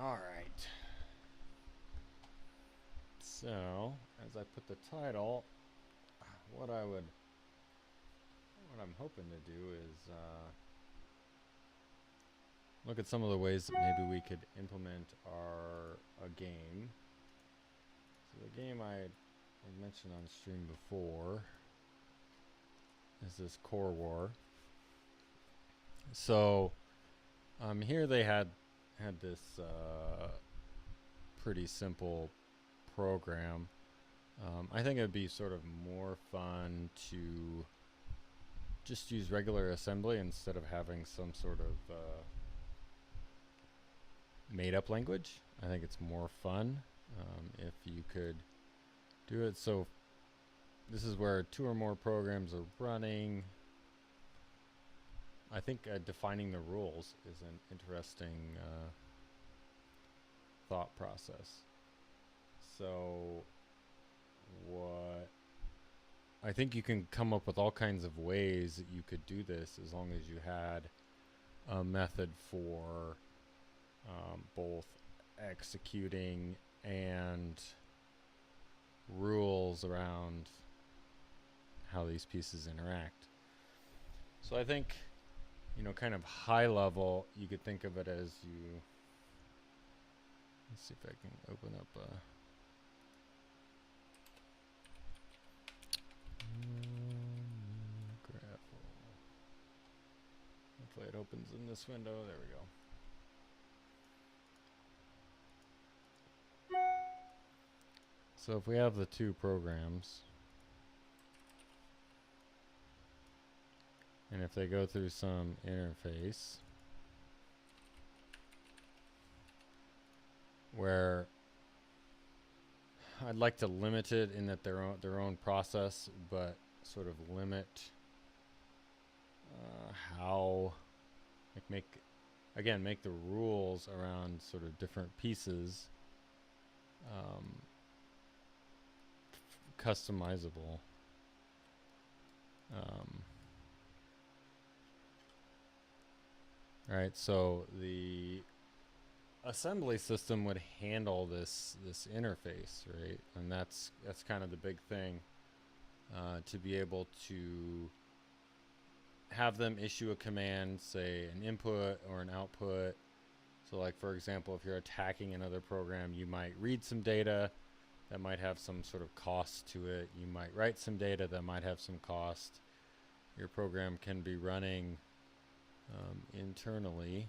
Alright. So, as I put the title, what I'm hoping to do is look at some of the ways that maybe we could implement a game. So the game I mentioned on stream before is this Core War. So here they had this pretty simple program. I think it'd be sort of more fun to just use regular assembly instead of having some sort of made up language. I think it's more fun if you could do it. So this is where 2 or more programs are running. I think defining the rules is an interesting thought process. So I think you can come up with all kinds of ways that you could do this as long as you had a method for both executing and rules around how these pieces interact. So I think, kind of high level, you could think of it as let's see if I can open up graph. Hopefully it opens in this window. There we go. So if we have the 2 programs, and if they go through some interface where I'd like to limit it in that their own process, but sort of limit how make the rules around sort of different pieces customizable. Right, so the assembly system would handle this interface, right? And that's kind of the big thing, to be able to have them issue a command, say an input or an output. So like, for example, if you're attacking another program, you might read some data that might have some sort of cost to it. You might write some data that might have some cost. Your program can be running internally.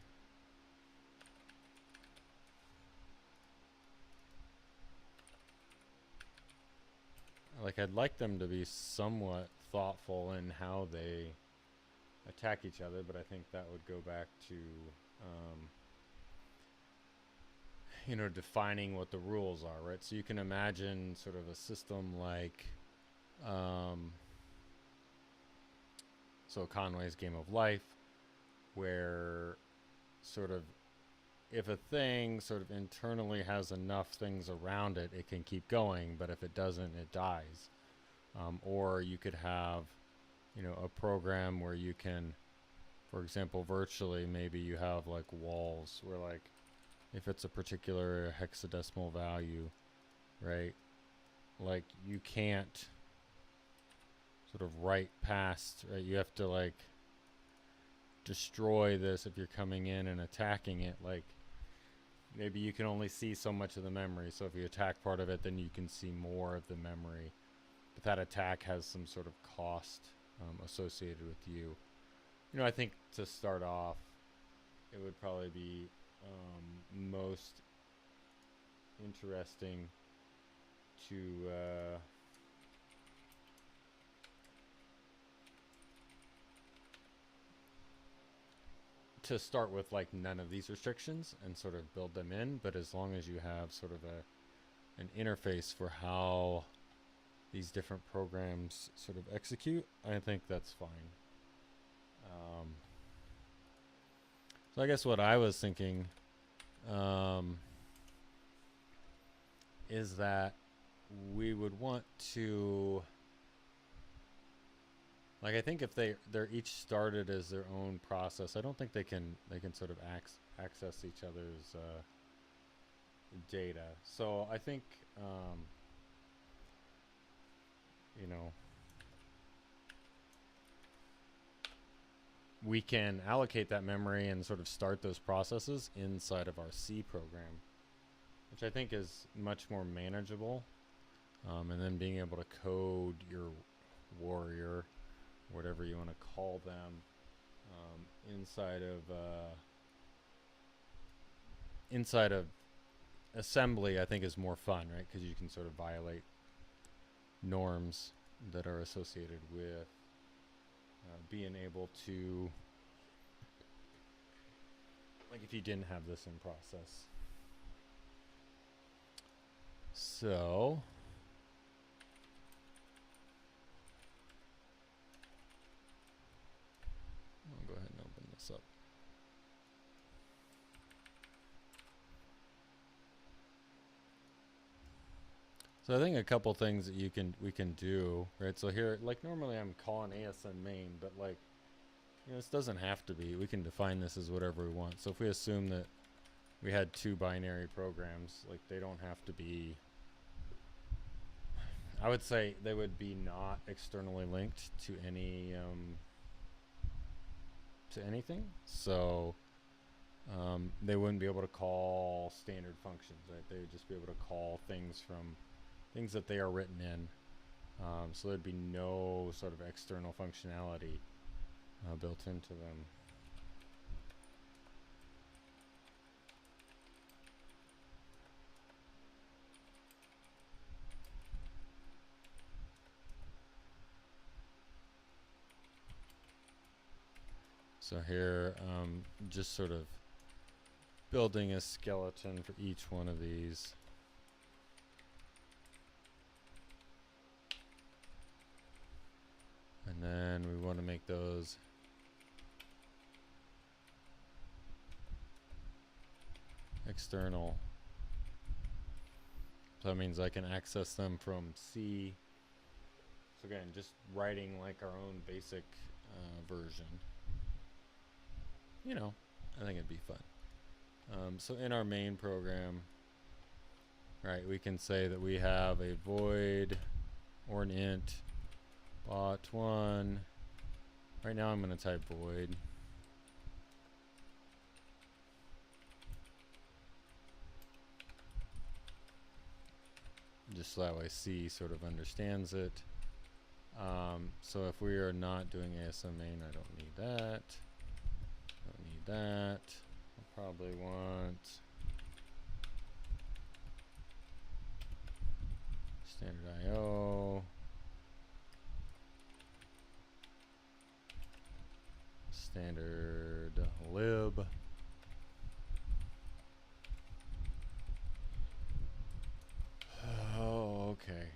Like, I'd like them to be somewhat thoughtful in how they attack each other, but I think that would go back to defining what the rules are, right? So you can imagine sort of a system like so Conway's Game of Life, where sort of if a thing sort of internally has enough things around it, it can keep going, but if it doesn't, it dies. Or you could have a program where you can, for example, virtually, maybe you have like walls where, like, if it's a particular hexadecimal value, right, like you can't sort of write past, right? You have to like destroy this if you're coming in and attacking it. Like, maybe you can only see so much of the memory, so if you attack part of it, then you can see more of the memory, but that attack has some sort of cost associated with you. I think to start off, it would probably be most interesting to start with like none of these restrictions and sort of build them in, but as long as you have sort of an interface for how these different programs sort of execute, I think that's fine. So I guess what I was thinking is that we would want to, like, I think if they're each started as their own process, I don't think they can sort of access each other's data. So I think, you know, we can allocate that memory and sort of start those processes inside of our C program, which I think is much more manageable. And then being able to code your warrior, whatever you want to call them, inside of assembly, I think is more fun, right? Because you can sort of violate norms that are associated with being able to, like if you didn't have this in process. So I'll go ahead and open this up. So I think a couple things that we can do, right? So here, like normally I'm calling ASM main, but like, you know, this doesn't have to be. We can define this as whatever we want. So if we assume that we had two binary programs, like they don't have to be, I would say they would be not externally linked to anything. So they wouldn't be able to call standard functions, right? They would just be able to call things from things that they are written in. So there'd be no sort of external functionality built into them. So here, just sort of building a skeleton for each one of these. And then we want to make those external. So that means I can access them from C. So again, just writing like our own basic version. You know, I think it'd be fun. So in our main program, right, we can say that we have a void or an int bot1. Right now I'm going to type void. Just so that way C sort of understands it. So if we are not doing ASM main, I don't need that. Don't need that. I'll probably want standard IO. Standard lib. Oh, okay.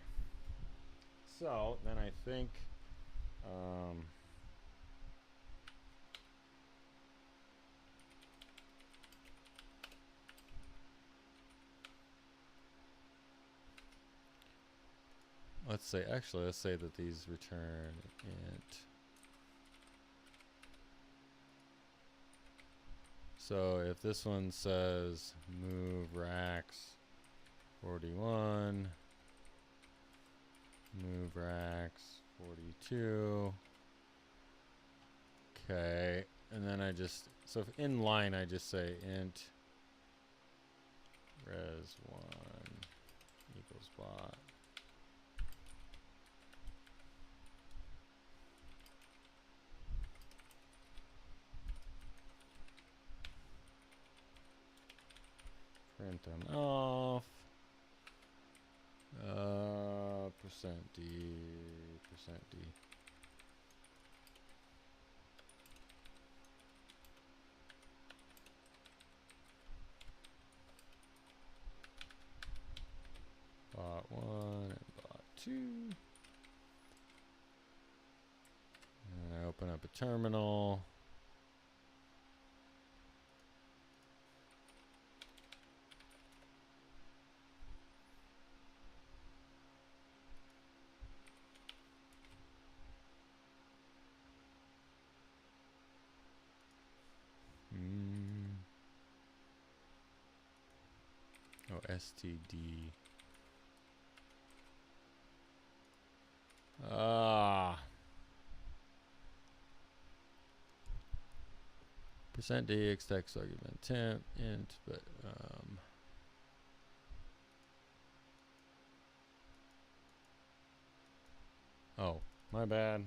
So then I think let's say that these return int. So if this one says move racks 41, move racks 42. Okay, and then I just, so if in line I just say int res1 equals bot. Print them off. %d, %d. Bot 1 and bot 2. And I open up a terminal. Oh, std. Percent dx text argument temp int, but oh, my bad.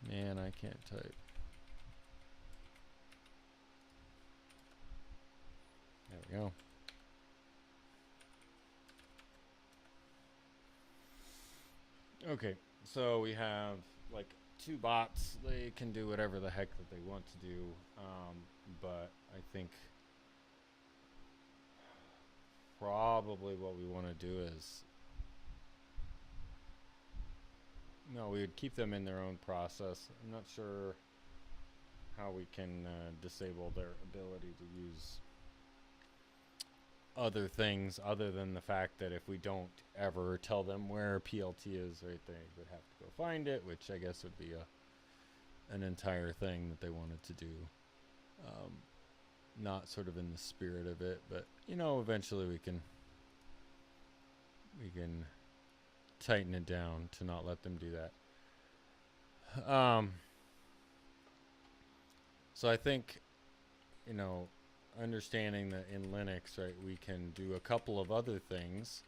Man, I can't type. There we go. Okay, so we have like two bots. They can do whatever the heck that they want to do, but I think probably what we want to do is, no, we would keep them in their own process. I'm not sure how we can disable their ability to use other things other than the fact that if we don't ever tell them where PLT is, right, they would have to go find it, which I guess would be an entire thing that they wanted to do. Not sort of in the spirit of it, but you know, eventually we can tighten it down to not let them do that. So I think, you know, understanding that in Linux, right, we can do a couple of other things.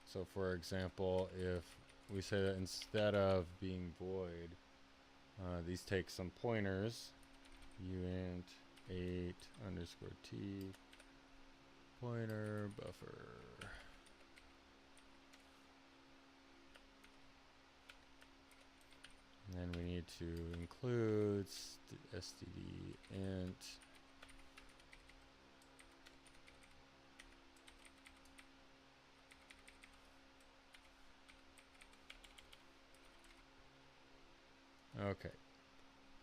So for example, if we say that instead of being void, these take some pointers, uint 8 underscore t pointer buffer. And then we need to include std int okay.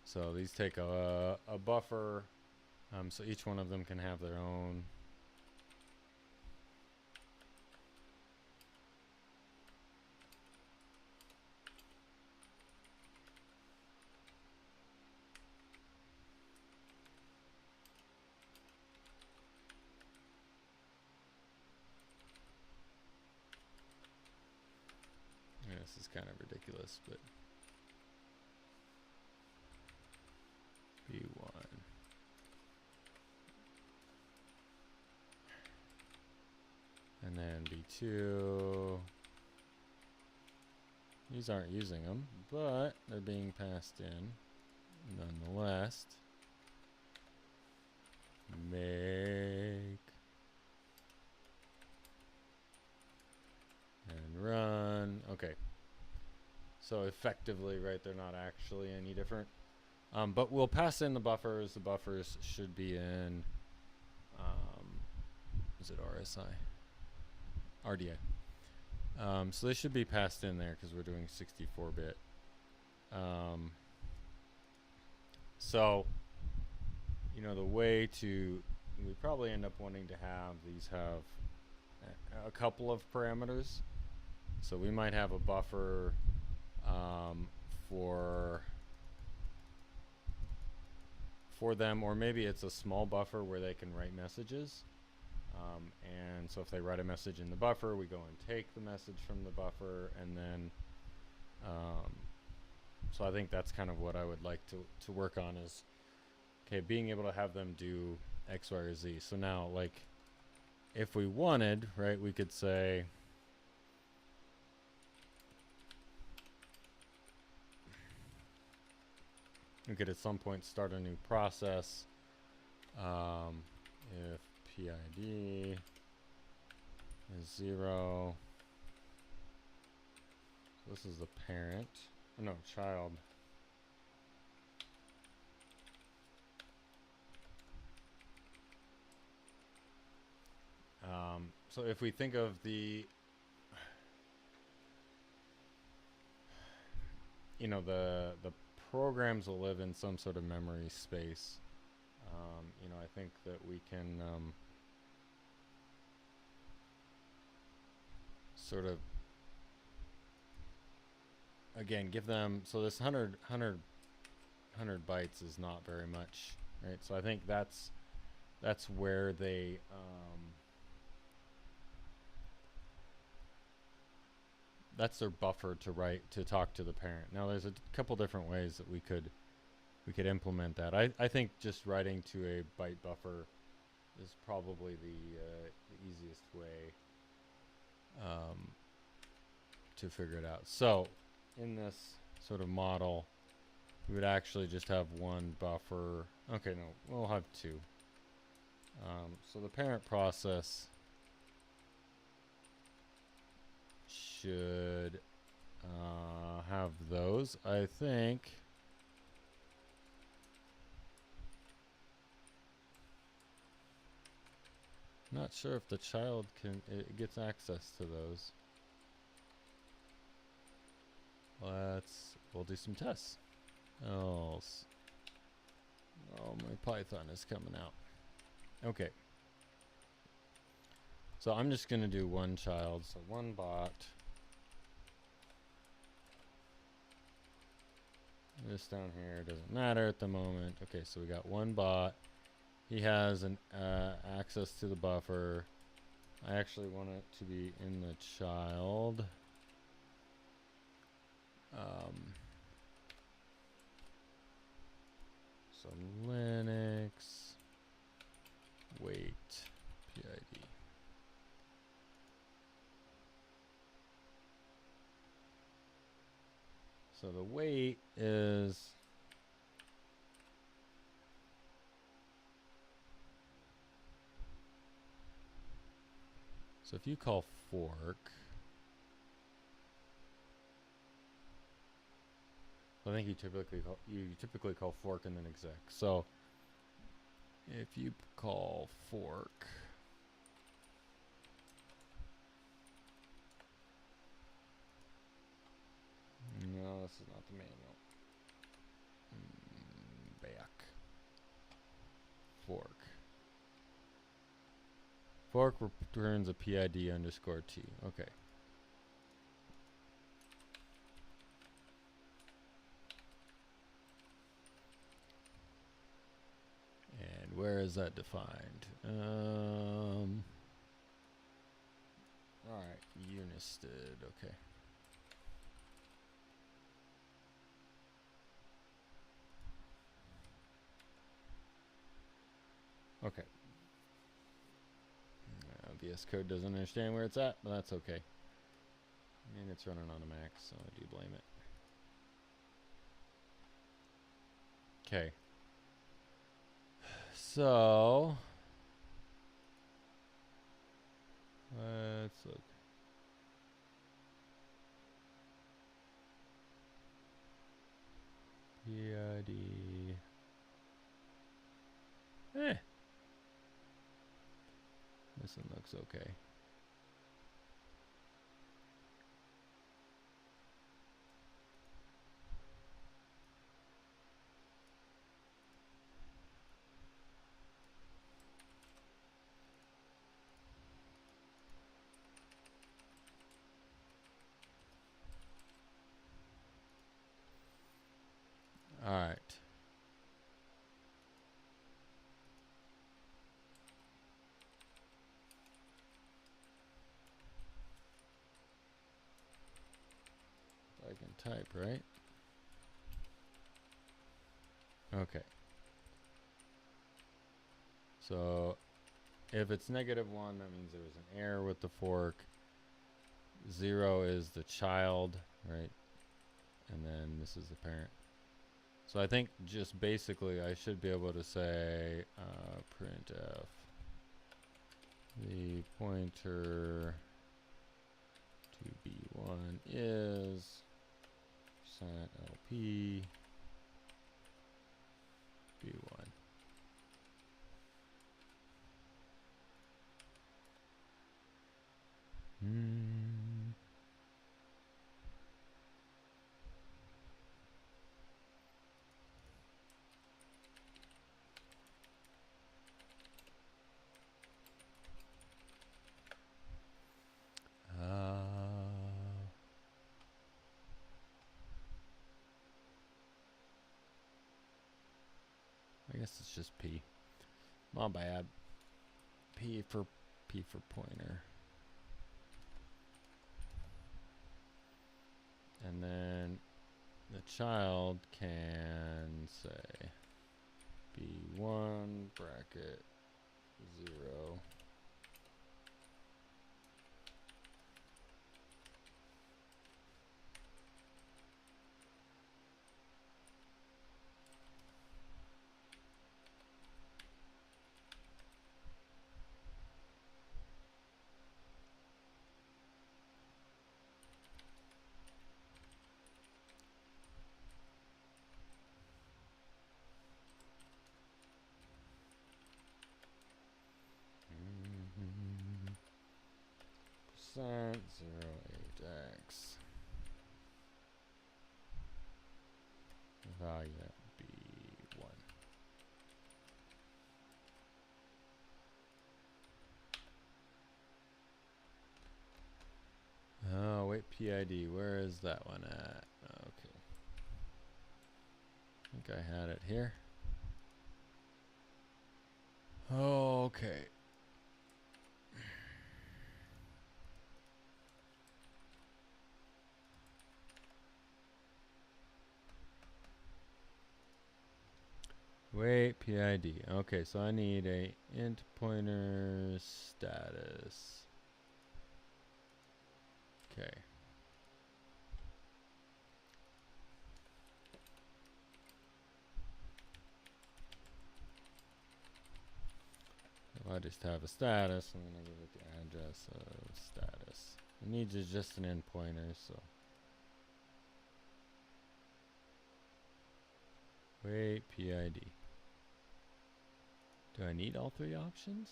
So these take a buffer, so each one of them can have their own. Yeah, this is kind of ridiculous, but B1. And then B2. These aren't using them, but they're being passed in nonetheless. Make and run. Okay. So effectively, right, they're not actually any different. But we'll pass in the buffers. The buffers should be in, is it RSI? RDA. So they should be passed in there because we're doing 64-bit. So, you know, the way to, we probably end up wanting to have these have a couple of parameters. So we might have a buffer for them, or maybe it's a small buffer where they can write messages. And so if they write a message in the buffer, we go and take the message from the buffer, and then so I think that's kind of what I would like to work on is, okay, being able to have them do X, Y, or Z. So now, like, if we wanted, right, we could say, we could at some point start a new process. If PID is 0, so this is the parent, oh, no, child. So if we think of the, you know, the programs will live in some sort of memory space. You know, I think that we can sort of, again, give them, so this 100 bytes is not very much, right? So I think that's that's where that's their buffer to talk to the parent. Now there's a couple different ways that we could implement that. I think just writing to a byte buffer is probably the easiest way to figure it out. So in this sort of model, we would actually just have one buffer. Okay, no, we'll have two. So the parent process should have those, I think. Not sure if the child gets access to those. We'll do some tests. Oh, my Python is coming out. Okay. So I'm just going to do one child, so one bot. This down here doesn't matter at the moment. Okay, so we got one bot. He has an access to the buffer. I actually want it to be in the child. So Linux wait PID. So the wait is so if you call fork, I think you typically call fork and then exec. So if you call fork, no, this is not the manual. Back. Fork. Fork returns a PID underscore T. Okay. And where is that defined? Alright, Unisted, okay. Okay. VS Code doesn't understand where it's at, but that's okay. And it's running on a Mac, so I do blame it. Okay. So let's look. PID. This one looks okay. All right. I can type, right? Okay. So if it's -1, that means there was an error with the fork. 0 is the child, right? And then this is the parent. So I think just basically I should be able to say printf the pointer to B1 is %LP B1. I guess it's just P. My bad. P for pointer. And then the child can say B1 bracket 0. Percent 08x value at B1. Oh, wait, PID. Where is that one at? Okay. I think I had it here. Okay. Wait, PID. Okay, so I need a int pointer status. Okay. I just have a status. I'm gonna give it the address of status. It needs just an int pointer, so. Wait, PID. Do I need all three options?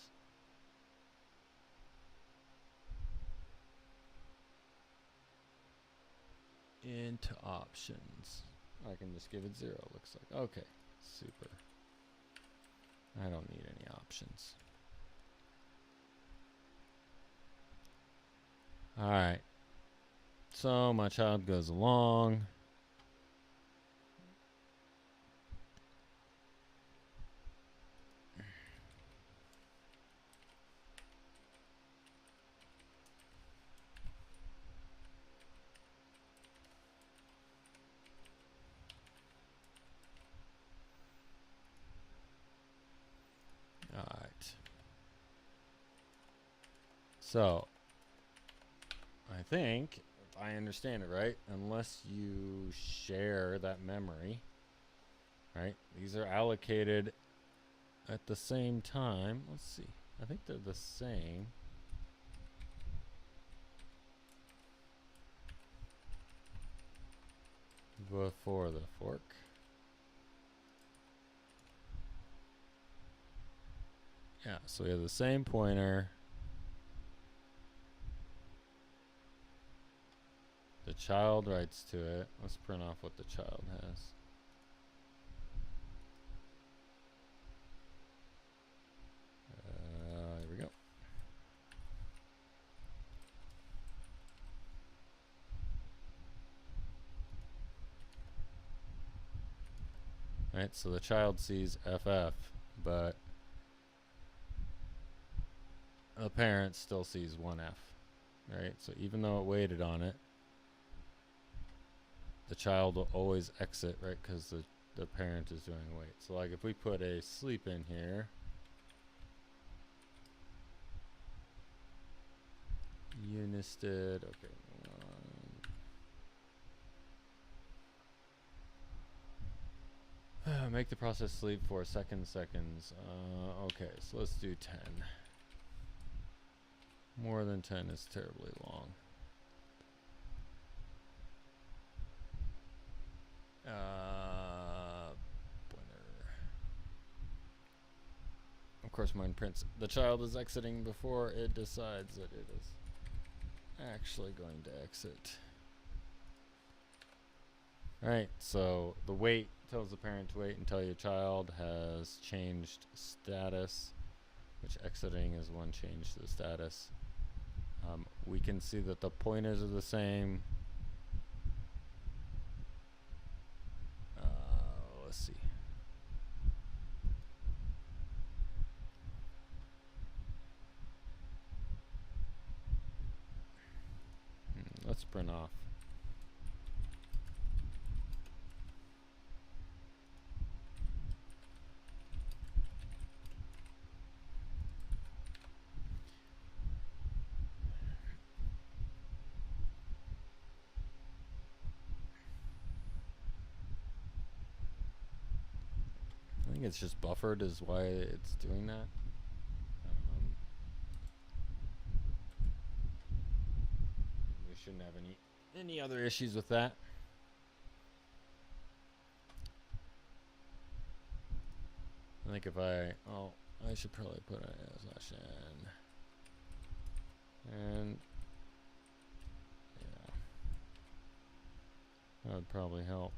Int options. I can just give it 0, looks like. Okay, super. I don't need any options. Alright. So my child goes along. Alright. So I think, if I understand it right, unless you share that memory, right? These are allocated at the same time. Let's see. I think they're the same. Before the fork. Yeah, so we have the same pointer. The child writes to it. Let's print off what the child has. Here we go. Right, so the child sees FF, but the parent still sees 1F. Right, so even though it waited on it, the child will always exit, right, because the parent is doing wait. So like if we put a sleep in here, unisted, okay, make the process sleep for seconds. Okay, so let's do 10. More than 10 is terribly long. Of course, mine prints. The child is exiting before it decides that it is actually going to exit. Alright, so the wait tells the parent to wait until your child has changed status, which exiting is one change to the status. We can see that the pointers are the same. Let's see. let's print off. I think it's just buffered is why it's doing that. We shouldn't have any other issues with that. I think if I should probably put a slash n, and yeah, that would probably help.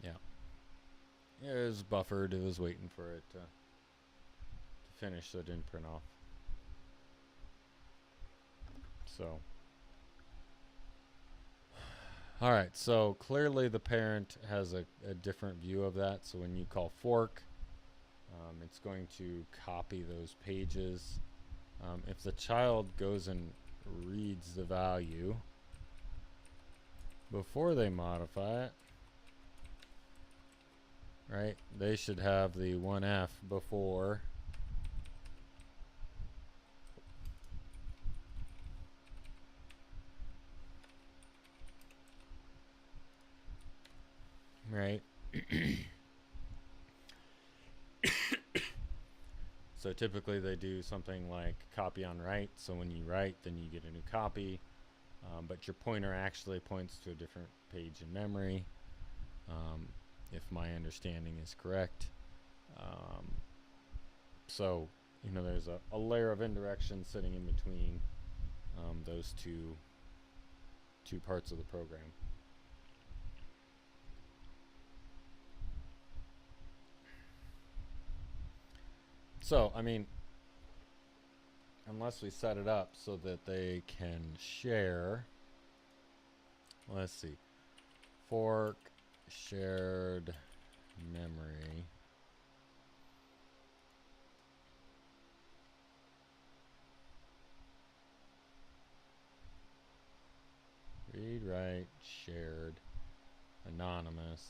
Yeah, it was buffered. It was waiting for it to finish, so it didn't print off. So. All right, so clearly the parent has a different view of that. So when you call fork, it's going to copy those pages. If the child goes and reads the value before they modify it, right, they should have the 1F before. Right. So typically they do something like copy on write. So when you write, then you get a new copy. But your pointer actually points to a different page in memory, if my understanding is correct. So, you know, there's a layer of indirection sitting in between those two parts of the program. So, I mean, unless we set it up so that they can share, let's see, fork shared memory. Read, write, shared, anonymous.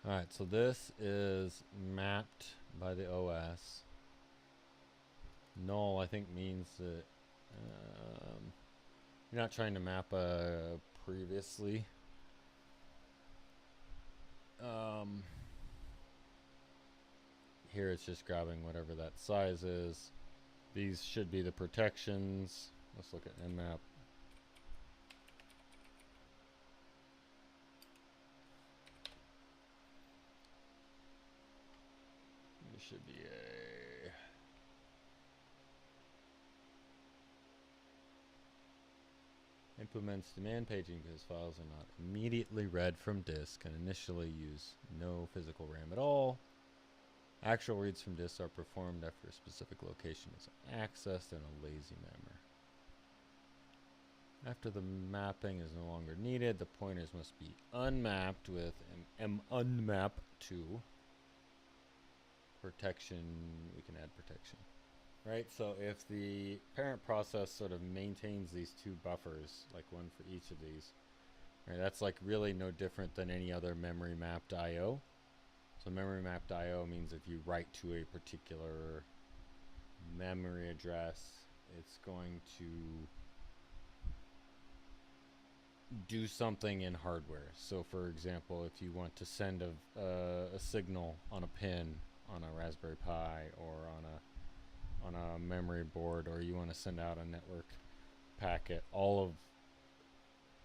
Alright, so this is mapped by the OS. Null, I think, means that you're not trying to map a previously. Here it's just grabbing whatever that size is. These should be the protections. Let's look at nmap. There should be a implements demand paging because files are not immediately read from disk and initially use no physical RAM at all. Actual reads from disk are performed after a specific location is accessed in a lazy memory. After the mapping is no longer needed, the pointers must be unmapped with unmap to protection. We can add protection. Right, so if the parent process sort of maintains these two buffers, like one for each of these, right, that's like really no different than any other memory mapped I/O. So memory mapped I/O means if you write to a particular memory address, it's going to do something in hardware. So for example, if you want to send a signal on a pin on a Raspberry Pi or on a memory board, or you want to send out a network packet, a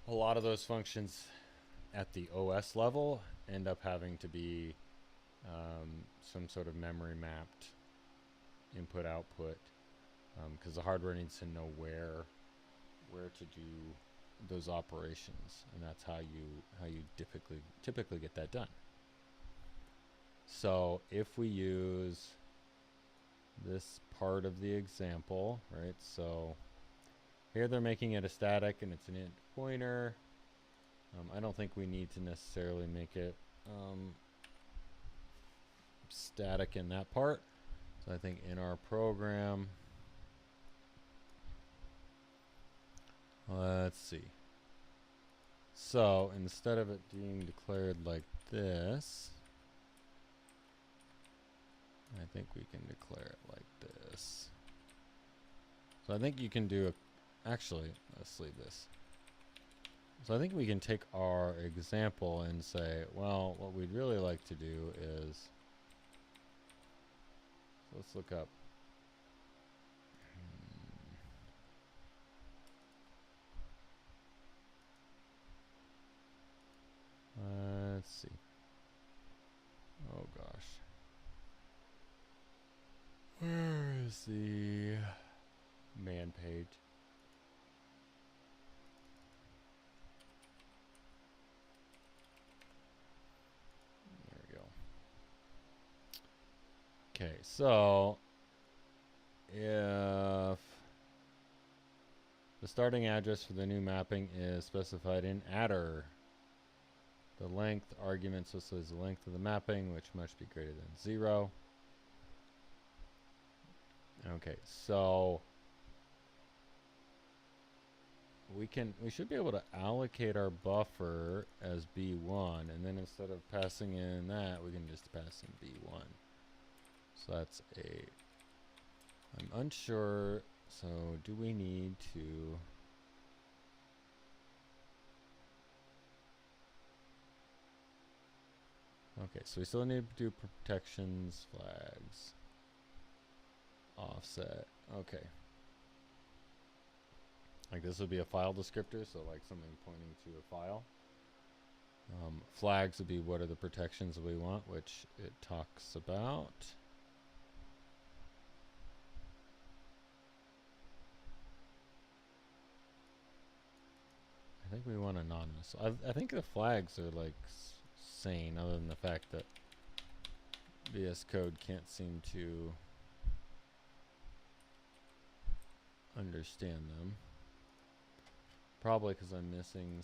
lot of those functions at the OS level end up having to be some sort of memory mapped input output, because the hardware needs to know where to do those operations, and that's how you typically get that done. So if we use this part of the example, right? So here they're making it a static and it's an int pointer. I don't think we need to necessarily make it static in that part. So I think in our program, let's see. So instead of it being declared like this, I think we can declare it like this. So I think you can do actually, let's leave this. So I think we can take our example and say, well, what we'd really like to do is, so let's look up. Let's see. Oh gosh. Where is the man page? There we go. Okay, so if the starting address for the new mapping is specified in attr, the length argument, so this is the length of the mapping, which must be greater than 0. Okay, so we should be able to allocate our buffer as B1, and then instead of passing in that, we can just pass in B1. So that's I'm unsure, so do we need to, okay, so we still need to do protections, flags, offset, okay. Like this would be a file descriptor, so like something pointing to a file. Flags would be what are the protections we want, which it talks about. I think we want anonymous. I think the flags are like sane, other than the fact that VS Code can't seem to understand them. Probably because I'm missing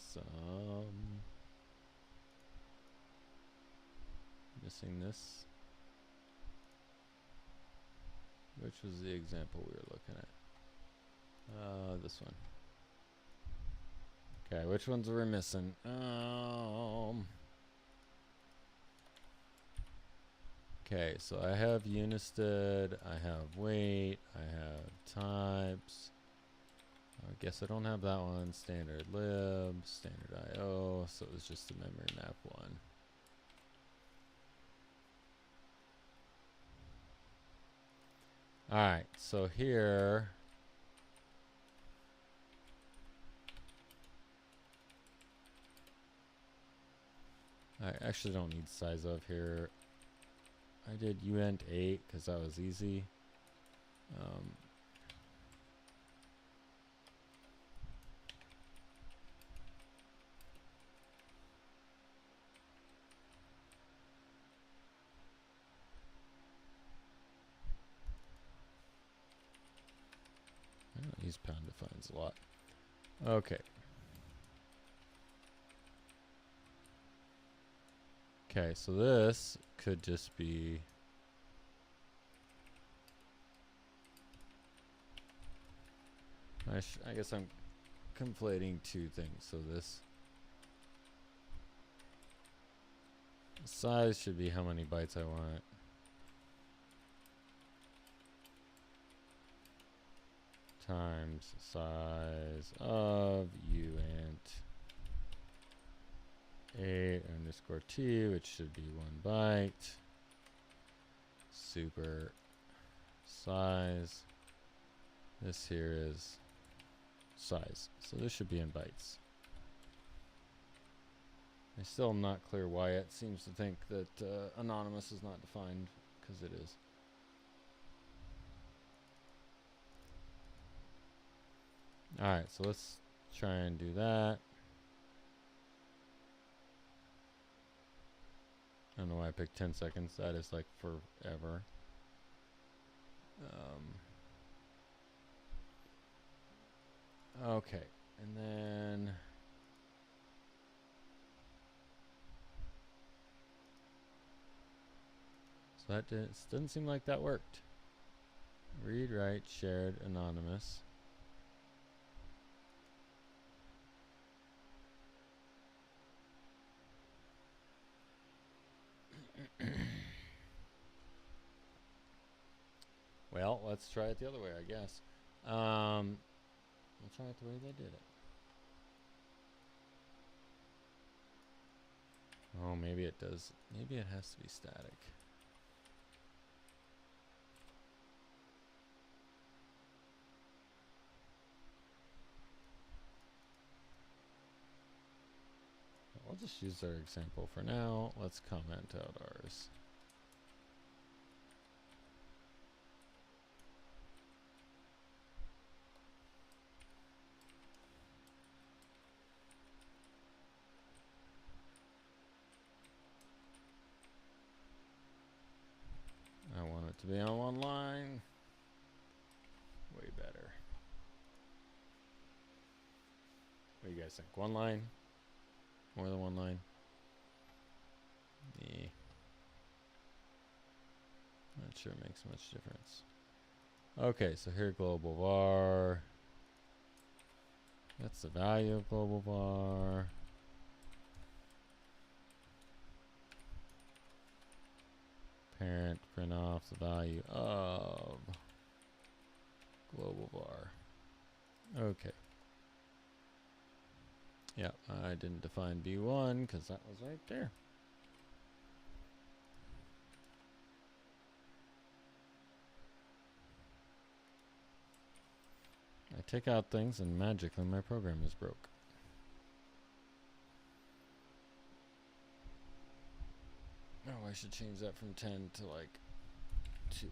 this. Which was the example we were looking at? This one. Okay, which ones are we missing? Okay, so I have Unisted, I have weight, I have types. I guess I don't have that one. Standard lib, standard IO, so it was just the memory map one. Alright, so here I actually don't need size of here. I did uint 8 because that was easy. I don't use pound defines a lot. Okay. Okay, so this could just be I guess I'm conflating two things. So this size should be how many bytes I want. Times size of uint 8 underscore t, which should be 1 byte. Super size. This here is size. So this should be in bytes. I still am not clear why it seems to think that anonymous is not defined, because it is. Alright, so let's try and do that. I don't know why I picked 10 seconds. That is like forever. Okay, and then so that didn't seem like that worked. Read, write, shared, anonymous. Well, let's try it the other way, I guess. We'll try it the way they did it. Oh, maybe it does. Maybe it has to be static. I'll just use their example for now. Let's comment out ours. I want it to be on one line. Way better. What do you guys think? One line? More than one line? Yeah. Not sure it makes much difference. Okay, so here global var. That's the value of global var. Parent print off the value of global var. Okay. Yeah, I didn't define B1 because that was right there. I take out things and magically my program is broke. Oh, I should change that from 10 to like 2.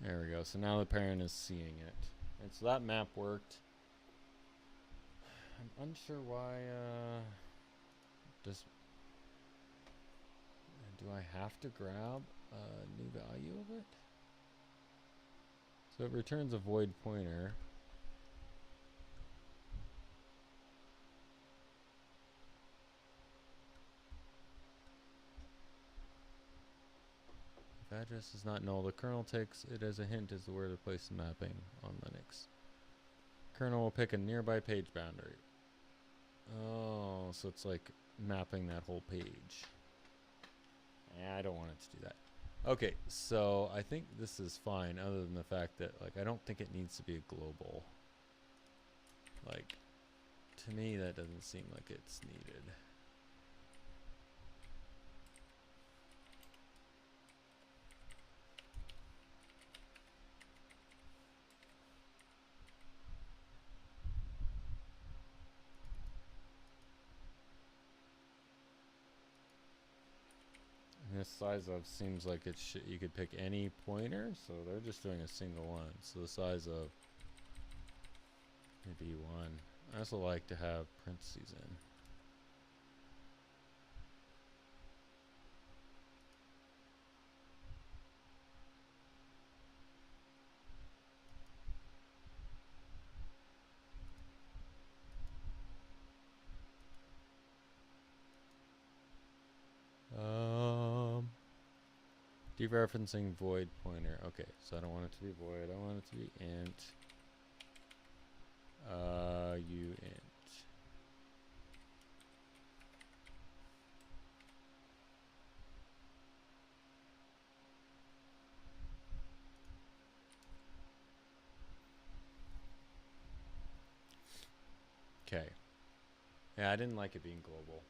There we go. So now the parent is seeing it. And so that map worked. I'm unsure why, do I have to grab a new value of it? So it returns a void pointer. If address is not null, the kernel takes it as a hint as to where to place the mapping on Linux. Kernel will pick a nearby page boundary. Oh, so it's like mapping that whole page. I don't want it to do that. Okay, so I think this is fine other than the fact that like I don't think it needs to be a global. Like to me that doesn't seem like it's needed. And this size of seems like it you could pick any pointer, so they're just doing a single one. So the size of maybe 1. I also like to have parentheses in. Dereferencing void pointer. Okay, so I don't want it to be void. I want it to be int. Uint. Okay. Yeah, I didn't like it being global.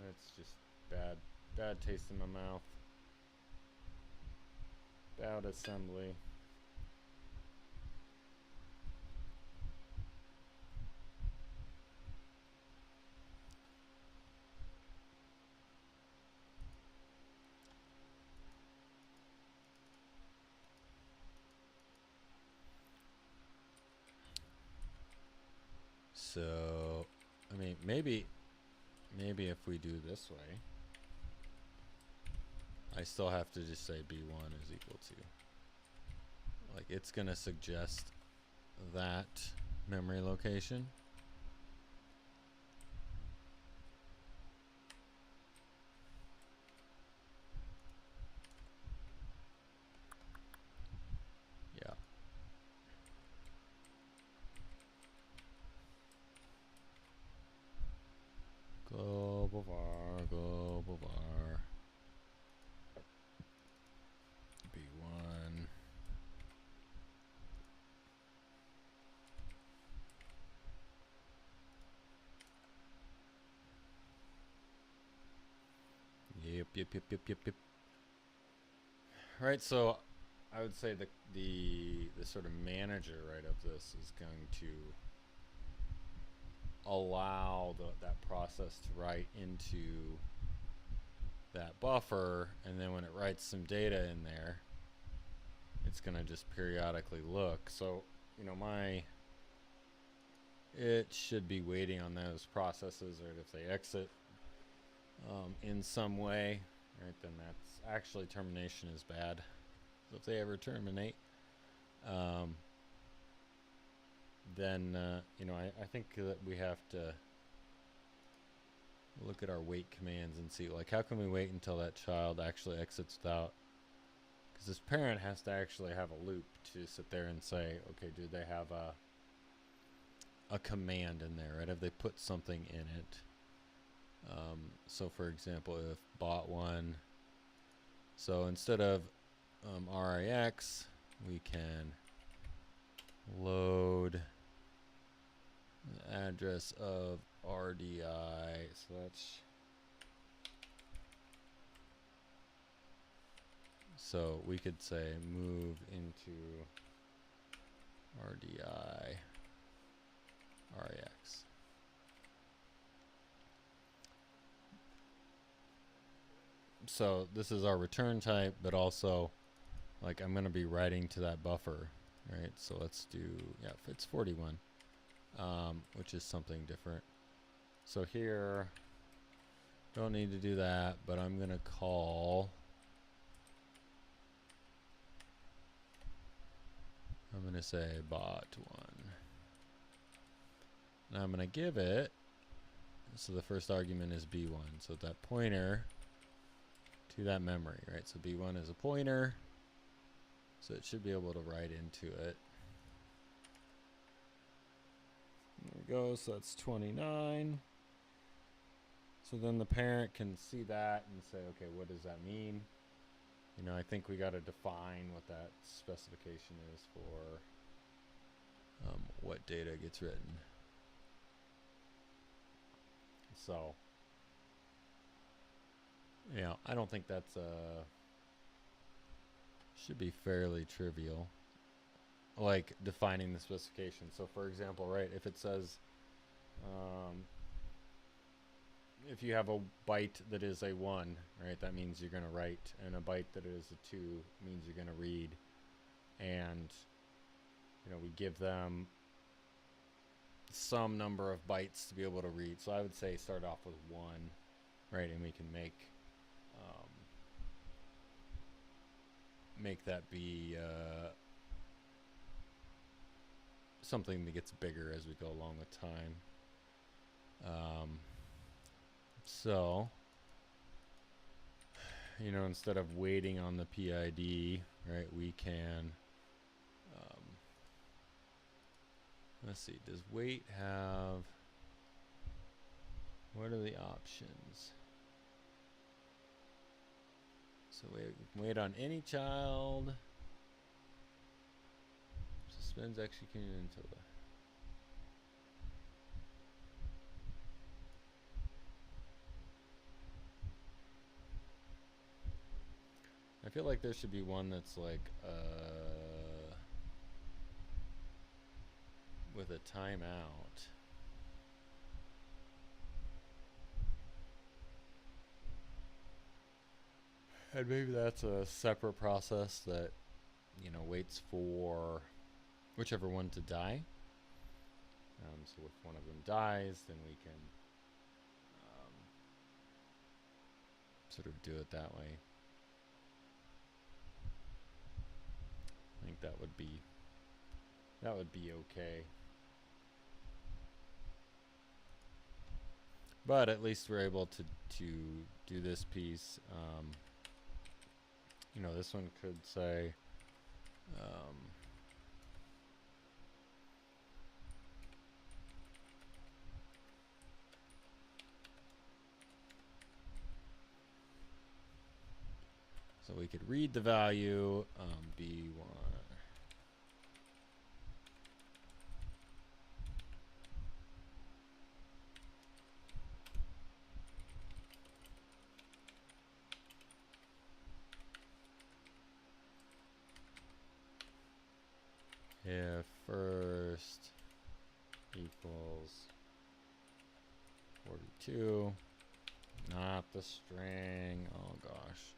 That's just bad taste in my mouth. Bad assembly. So, I mean, maybe if we do this way, I still have to just say b1 is equal to, like, it's going to suggest that memory location. Yeah. Global var, global var. b1. Yep. All right, so I would say the sort of manager, right, of this is going to allow that process to write into that buffer, and then when it writes some data in there, it's going to just periodically look. So, you know, it should be waiting on those processes, right? If they exit in some way, right, then that's actually termination is bad. So if they ever terminate, then you know, I think that we have to look at our wait commands and see, like, how can we wait until that child actually exits without, because this parent has to actually have a loop to sit there and say, okay, do they have a command in there, right? Have they put something in it? So for example, if bot1, so instead of RIX, we can load the address of RDI. So that's, so we could say move into RDI RIX. So this is our return type, but also, like, I'm going to be writing to that buffer, right? So let's do, yeah, it's 41, which is something different. So here, don't need to do that, but I'm going to call, I'm going to say bot1. Now I'm going to give it, so the first argument is b1, so that pointer to that memory, right? So b1 is a pointer, so it should be able to write into it. There we go, so that's 29. So then the parent can see that and say, okay, what does that mean? You know, I think we got to define what that specification is for what data gets written. So, yeah, I don't think that's should be fairly trivial, like defining the specification. So for example, right, if it says if you have a byte that is a 1, right, that means you're going to write, and a byte that is a 2 means you're going to read. And, you know, we give them some number of bytes to be able to read. So I would say start off with 1, right, and we can make that be something that gets bigger as we go along with time. So, you know, instead of waiting on the PID, right, we can, let's see, does wait have, what are the options? So we can wait on any child, suspends execution until the, I feel like there should be one that's like with a timeout. And maybe that's a separate process that, you know, waits for whichever one to die. So if one of them dies, then we can sort of do it that way. I think that would be okay. But at least we're able to do this piece. You know, this one could say so we could read the value B1. If first equals 42, not the string. Oh gosh.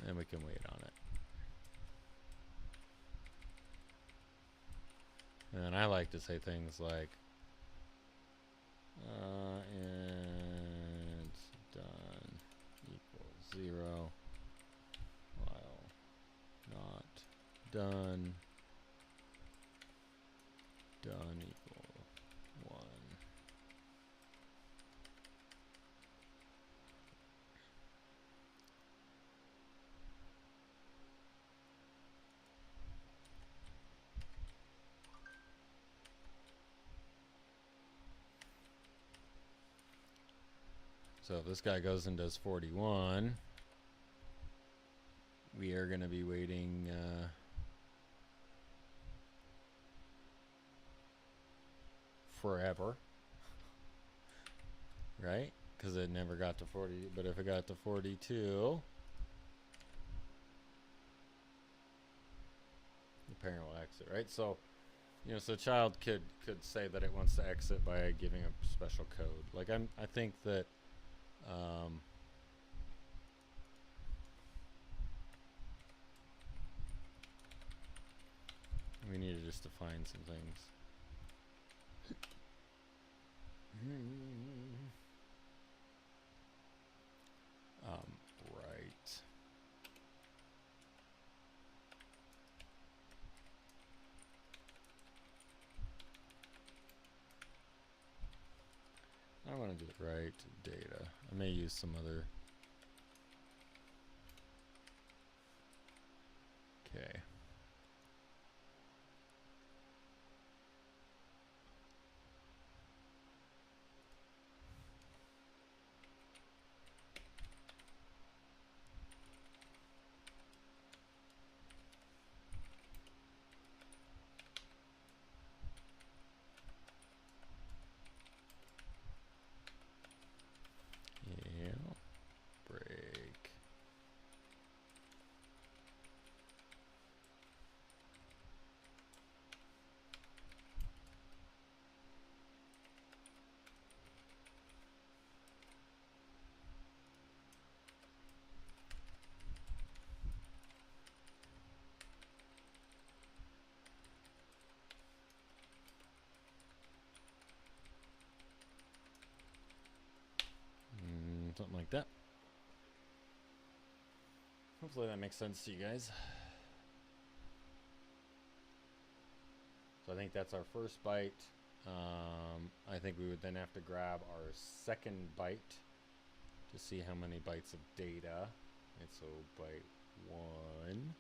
And we can wait on it. And then I like to say things like and done equals 0 while not done equal 1. So if this guy goes and does 41, we are going to be waiting forever, right? Because it never got to 40. But if it got to 42, the parent will exit, right? So, you know, so child could say that it wants to exit by giving a special code. Like I think that we need to just define some things. Right. I want to do it right. Data. I may use some other. Okay. Break. Something like that. Hopefully that makes sense to you guys. So I think that's our first byte. I think we would then have to grab our second byte to see how many bytes of data. And so byte 1.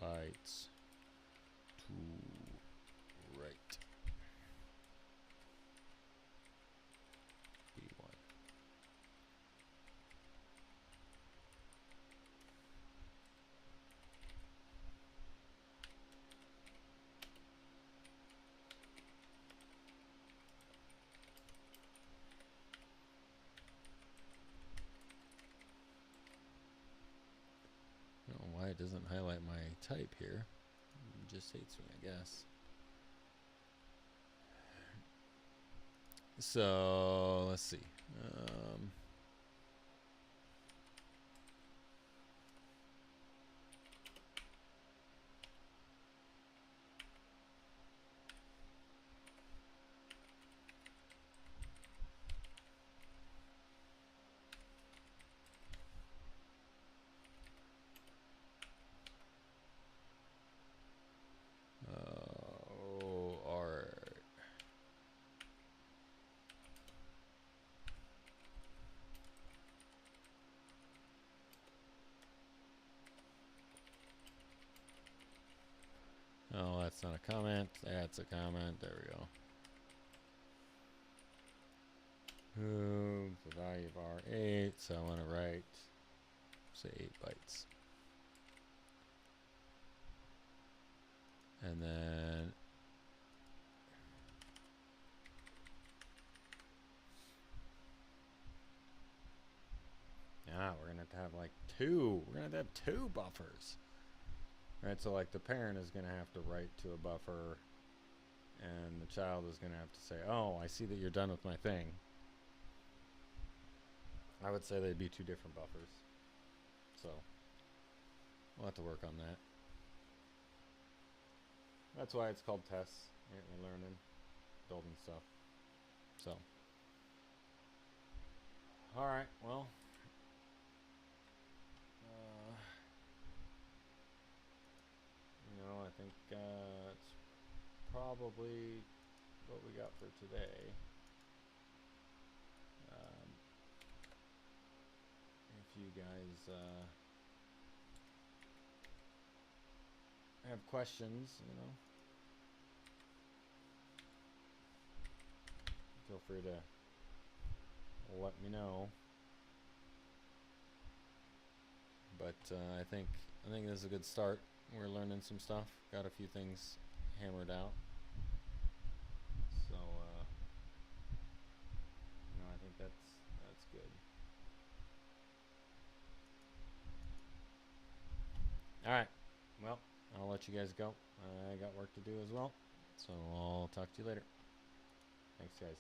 Bytes to right. B1. I don't know why it doesn't highlight my type here. It just hates me, I guess. So let's see. All right. Oh, that's not a comment. That's a comment. There we go. The value of R8, so I want to write, say 8 bytes. And then we're going to have like two. We're going to have 2 buffers. Right, so like the parent is going to have to write to a buffer, and the child is going to have to say, oh, I see that you're done with my thing. I would say they'd be 2 different buffers. So we'll have to work on that. That's why it's called tests. We're learning, building stuff. So, all right, well, I think it's probably what we got for today. If you guys have questions, feel free to let me know. But I think this is a good start. We're learning some stuff. Got a few things hammered out. So I think that's good. All right. Well, I'll let you guys go. I got work to do as well. So I'll talk to you later. Thanks, guys.